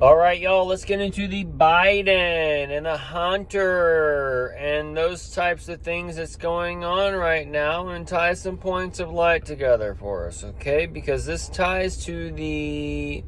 All right, y'all, let's get into the Biden and the Hunter and those types of things that's going on right now and tie some points of light together for us, okay? Because this ties to the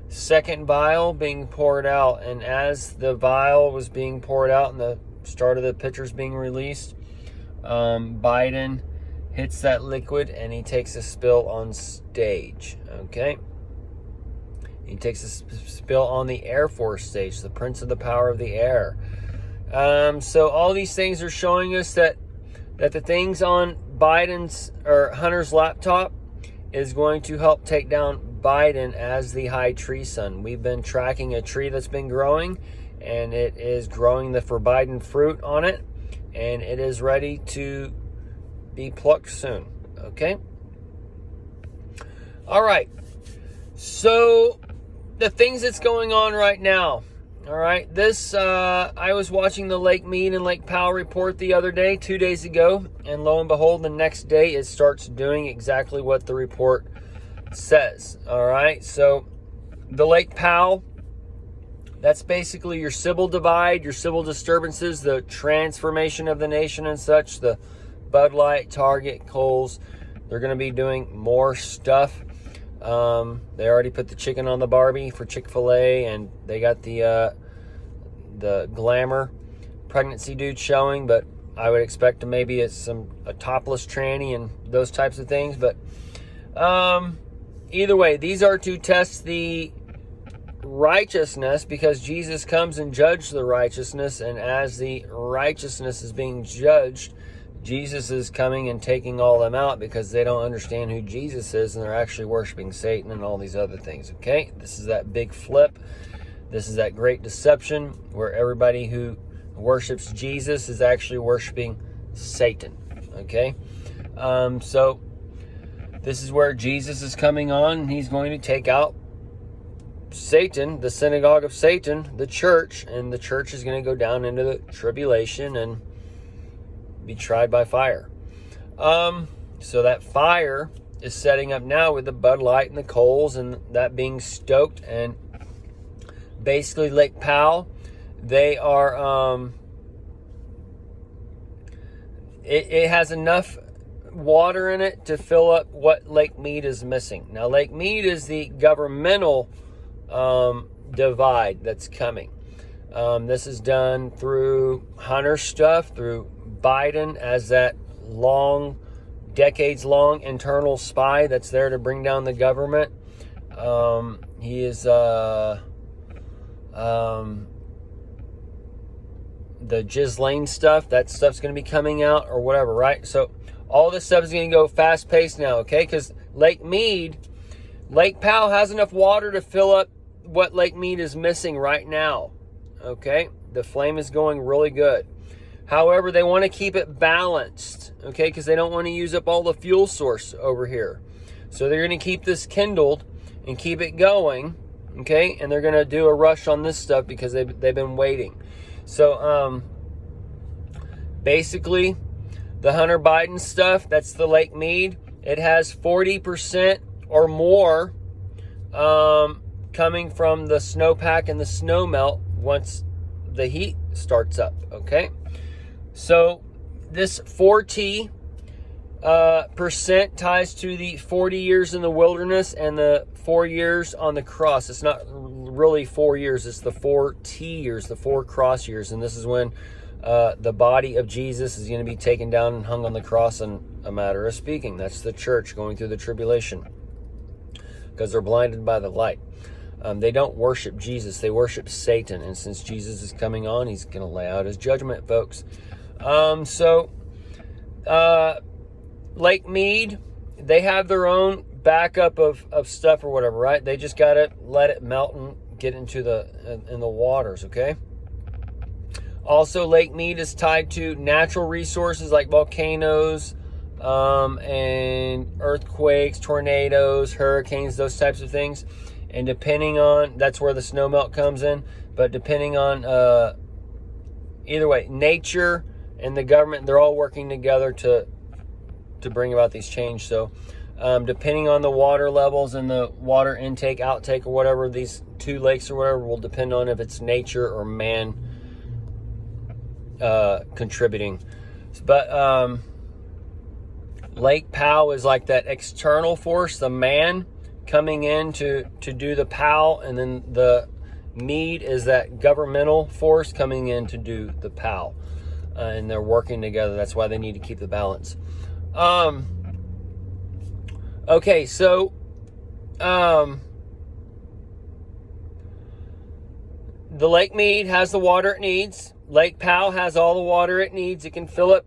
second vial being poured out. And as the vial was being poured out and the start of the pitchers being released, Biden hits that liquid and he takes a spill on stage, okay? He takes a spill on the Air Force stage, the Prince of the Power of the Air. So all these things are showing us that the things on Biden's or Hunter's laptop is going to help take down Biden as the high tree sun. We've been tracking a tree that's been growing, and it is growing the forbidden fruit on it, and it is ready to be plucked soon. Okay? All right. So the things that's going on right now. All right. This, I was watching the Lake Mead and Lake Powell report the other day, 2 days ago. And lo and behold, the next day it starts doing exactly what the report says. All right. So the Lake Powell, that's basically your civil divide, your civil disturbances, the transformation of the nation and such, the Bud Light, Target, Kohl's. They're going to be doing more stuff. They already put the chicken on the Barbie for Chick-fil-A, and they got the glamour pregnancy dude showing, but I would expect to maybe a topless tranny and those types of things. But either way, these are to test the righteousness, because Jesus comes and judges the righteousness, and as the righteousness is being judged, Jesus is coming and taking all them out because they don't understand who Jesus is, and they're actually worshiping Satan and all these other things, okay? This is that big flip. This is that great deception where everybody who worships Jesus is actually worshiping Satan, okay? So this is where Jesus is coming on, and he's going to take out Satan, the synagogue of Satan, the church, and the church is going to go down into the tribulation and be tried by fire. So that fire is setting up now with the Bud Light and the Kohl's and that being stoked. And basically Lake Powell, they are, it has enough water in it to fill up what Lake Mead is missing. Now Lake Mead is the governmental divide that's coming. This is done through Hunter stuff, through Biden as that decades-long internal spy that's there to bring down the government. He is the Ghislaine stuff. That stuff's going to be coming out or whatever, right? So all this stuff is going to go fast-paced now, okay? Because Lake Powell has enough water to fill up what Lake Mead is missing right now, okay? The flame is going really good. However, they want to keep it balanced, okay, because they don't want to use up all the fuel source over here. So they're going to keep this kindled and keep it going, okay, and they're going to do a rush on this stuff because they've been waiting. So basically, the Hunter Biden stuff, that's the Lake Mead, it has 40% or more coming from the snowpack and the snow melt once the heat starts up, okay? So this 40% ties to the 40 years in the wilderness and the 4 years on the cross. It's not really 4 years. It's the 4 T years, the 4 cross years. And this is when the body of Jesus is going to be taken down and hung on the cross in a matter of speaking. That's the church going through the tribulation because they're blinded by the light. They don't worship Jesus. They worship Satan. And since Jesus is coming on, he's going to lay out his judgment, folks. Lake Mead, they have their own backup of stuff or whatever, right? They just got to let it melt and get into in the waters, okay? Also, Lake Mead is tied to natural resources like volcanoes, and earthquakes, tornadoes, hurricanes, those types of things. And depending on, that's where the snowmelt comes in. But depending on, either way, nature and the government, they're all working together to bring about these changes. So depending on the water levels and the water intake, outtake, or whatever, these two lakes or whatever will depend on if it's nature or man contributing. But Lake Powell is like that external force, the man coming in to do the Powell, and then the mead is that governmental force coming in to do the Powell. And they're working together. That's why they need to keep the balance. Okay, so the Lake Mead has the water it needs. Lake Powell has all the water it needs. It can fill up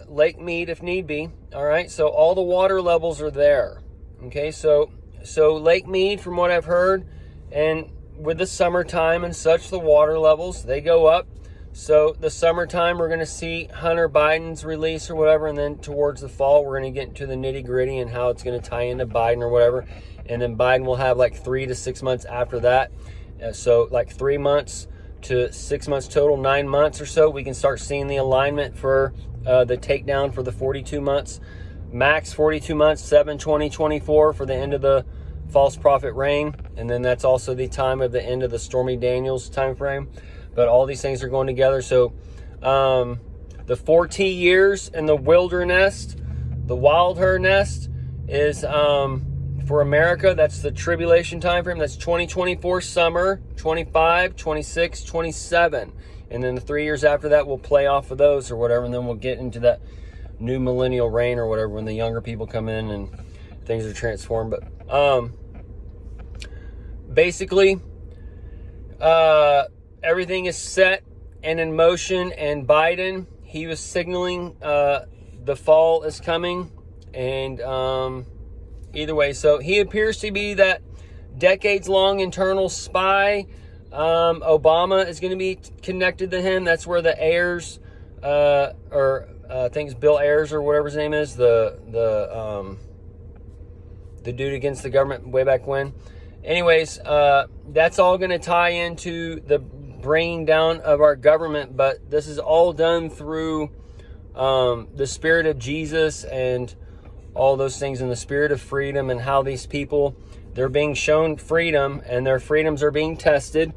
Lake Mead if need be. All right, so all the water levels are there. Okay, so Lake Mead, from what I've heard, and with the summertime and such, the water levels, they go up. So the summertime, we're going to see Hunter Biden's release or whatever, and then towards the fall, we're going to get into the nitty-gritty and how it's going to tie into Biden or whatever. And then Biden will have like 3 to 6 months after that. So like 3 months to 6 months total, 9 months or so, we can start seeing the alignment for the takedown for the 42 months. Max 42 months, 7/20/24 for the end of the false prophet reign. And then that's also the time of the end of the Stormy Daniels time frame. But all these things are going together. So the 40 years in the wilderness, the wild herd nest, is for America. That's the tribulation time frame. That's 2024 summer, 25, 26, 27. And then the 3 years after that, we'll play off of those or whatever. And then we'll get into that new millennial reign or whatever, when the younger people come in and things are transformed. But basically, everything is set and in motion, and Biden, he was signaling the fall is coming, and either way, so he appears to be that decades-long internal spy. Obama is going to be connected to him. That's where the Ayers, I think it's Bill Ayers or whatever his name is, the dude against the government way back when. Anyways, that's all going to tie into the bringing down of our government, but this is all done through the spirit of Jesus and all those things, in the spirit of freedom, and how these people, they're being shown freedom and their freedoms are being tested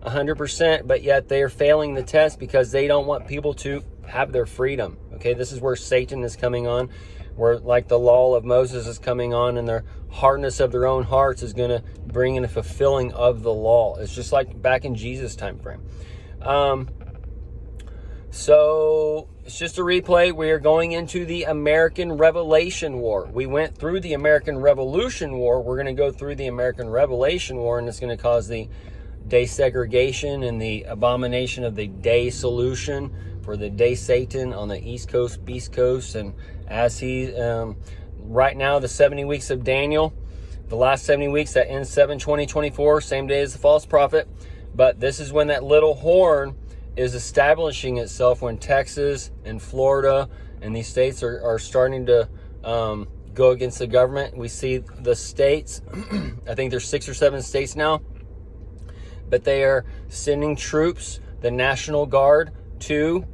100%, but yet they are failing the test because they don't want people to have their freedom. Okay, this is where Satan is coming on, where like the law of Moses is coming on, and their hardness of their own hearts is going to bring in a fulfilling of the law. It's just like back in Jesus' time frame. So it's just a replay. We are going into the American Revelation War. We went through the American Revolution War. We're going to go through the American Revelation War, and it's going to cause the desegregation and the abomination of the day solution for the day Satan on the East Coast, Beast Coast. And as he, right now, the 70 weeks of Daniel, the last 70 weeks, that ends 7/20/24, same day as the false prophet. But this is when that little horn is establishing itself, when Texas and Florida and these states are starting to go against the government. We see the states, I think there's 6 or 7 states now, but they are sending troops, the National Guard, to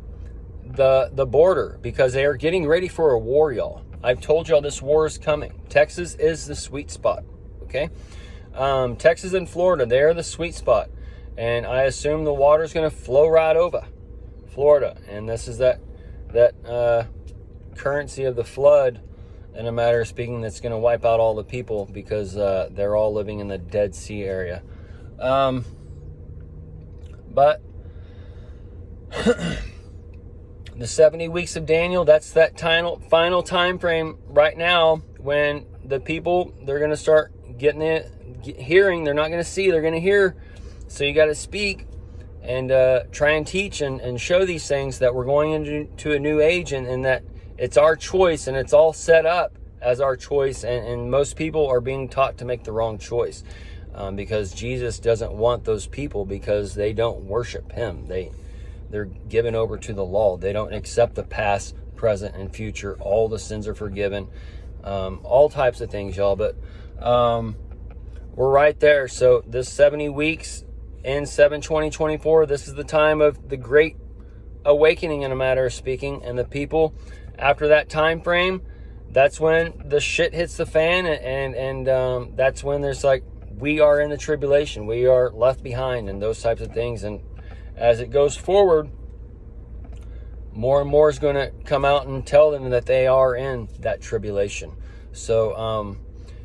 the border because they are getting ready for a war, y'all. I've told y'all this war is coming. Texas is the sweet spot, okay? Texas and Florida, they're the sweet spot. And I assume the water is going to flow right over Florida. And this is that currency of the flood, in a matter of speaking, that's going to wipe out all the people because they're all living in the Dead Sea area. But the 70 weeks of Daniel, that's that final time frame right now when the people, they're going to start hearing. They're not going to see, they're going to hear. So you got to speak and try and teach and show these things that we're going into a new age, and that it's our choice, and it's all set up as our choice. And most people are being taught to make the wrong choice because Jesus doesn't want those people, because they don't worship him. They're given over to the law. They don't accept the past, present, and future. All the sins are forgiven. All types of things, y'all. But we're right there. So this 70 weeks in 7/20/24, this is the time of the great awakening, in a matter of speaking. And the people, after that time frame, that's when the shit hits the fan, and that's when there's like, we are in the tribulation, we are left behind, and those types of things. And as it goes forward, more and more is going to come out and tell them that they are in that tribulation. So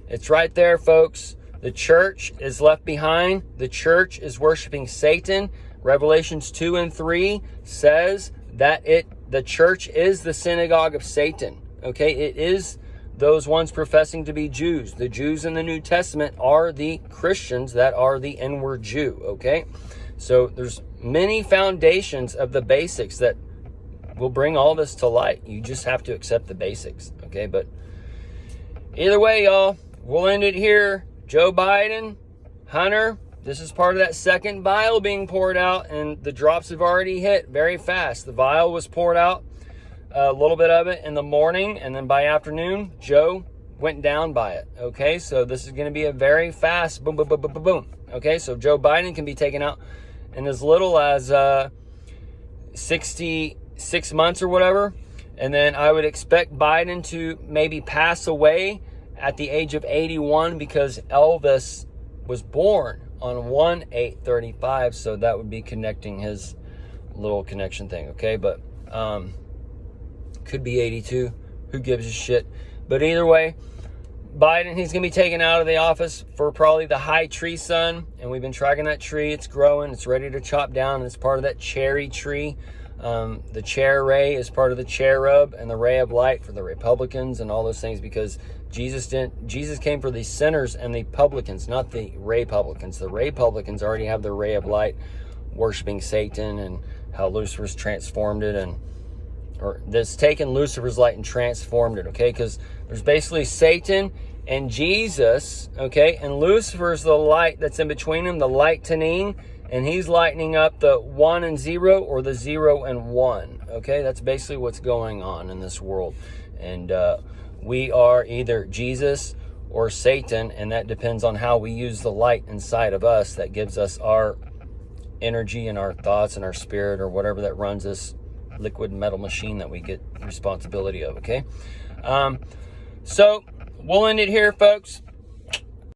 it's right there, folks. The church is left behind. The church is worshiping Satan. Revelations 2 and 3 says that the church is the synagogue of Satan. Okay, it is those ones professing to be Jews. The Jews in the New Testament are the Christians that are the inward Jew. Okay, so there's many foundations of the basics that will bring all this to light. You just have to accept the basics. Okay, but either way, y'all, we'll end it here. Joe Biden, Hunter, this is part of that second vial being poured out, and the drops have already hit very fast. The vial was poured out, a little bit of it in the morning, and then by afternoon, Joe went down by it. Okay, so this is going to be a very fast boom, boom, boom, boom, boom, boom. Okay, so Joe Biden can be taken out in as little as 66 months or whatever. And then I would expect Biden to maybe pass away at the age of 81, because Elvis was born on 1/8/35, so that would be connecting his little connection thing. Okay, but could be 82. Who gives a shit? But either way, Biden, he's going to be taken out of the office for probably the high tree sun. And we've been tracking that tree. It's growing. It's ready to chop down. It's part of that cherry tree. The chair ray is part of the cherub and the ray of light for the Republicans and all those things, because Jesus came for the sinners and the publicans, not the Republicans. The Republicans already have the ray of light, worshiping Satan, and how Lucifer's transformed it, or that's taken Lucifer's light and transformed it. Okay, because there's basically Satan and Jesus. Okay, and Lucifer's the light that's in between them, the lightening. And he's lightening up the 1 and 0, or the 0 and 1. Okay, that's basically what's going on in this world. And we are either Jesus or Satan, and that depends on how we use the light inside of us that gives us our energy and our thoughts and our spirit, or whatever that runs this liquid metal machine that we get responsibility of. Okay, so we'll end it here, folks.